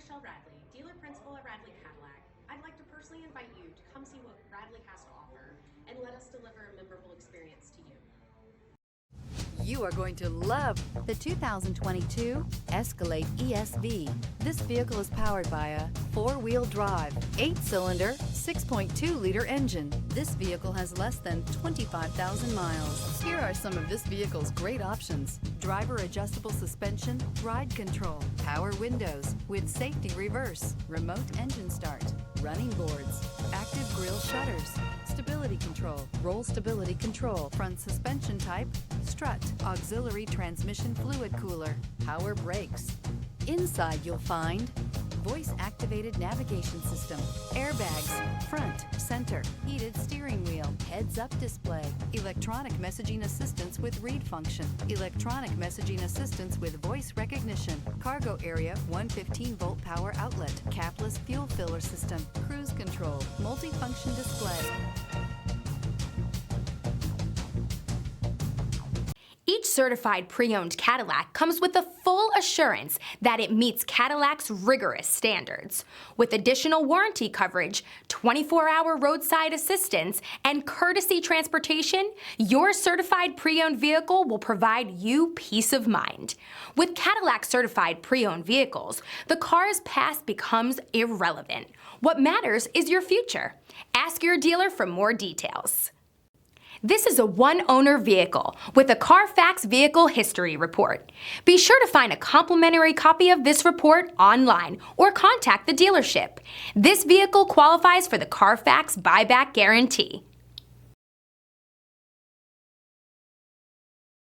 Michelle Radley, dealer principal at Radley Cadillac. I'd like to personally invite you to come see what Radley has to offer and let us deliver a memorable experience to you. You are going to love the 2022 Escalade ESV. This vehicle is powered by a 4-wheel drive, 8-cylinder, 6.2-liter engine. This vehicle has less than 25,000 miles. Here are some of this vehicle's great options: driver adjustable suspension, ride control, power windows with safety reverse, remote engine start, running boards, active grille shutters, stability control, roll stability control, front suspension type, strut, auxiliary transmission fluid cooler, power brakes. Inside you'll find voice-activated navigation system, airbags, front, center, heated steering wheel, heads-up display, electronic messaging assistance with read function, electronic messaging assistance with voice recognition, cargo area 115-volt power outlet, capless fuel filler system, cruise control, multifunction display. Each certified pre-owned Cadillac comes with the full assurance that it meets Cadillac's rigorous standards. With additional warranty coverage, 24-hour roadside assistance, and courtesy transportation, your certified pre-owned vehicle will provide you peace of mind. With Cadillac certified pre-owned vehicles, the car's past becomes irrelevant. What matters is your future. Ask your dealer for more details. This is a one-owner vehicle with a Carfax Vehicle History Report. Be sure to find a complimentary copy of this report online or contact the dealership. This vehicle qualifies for the Carfax Buyback Guarantee.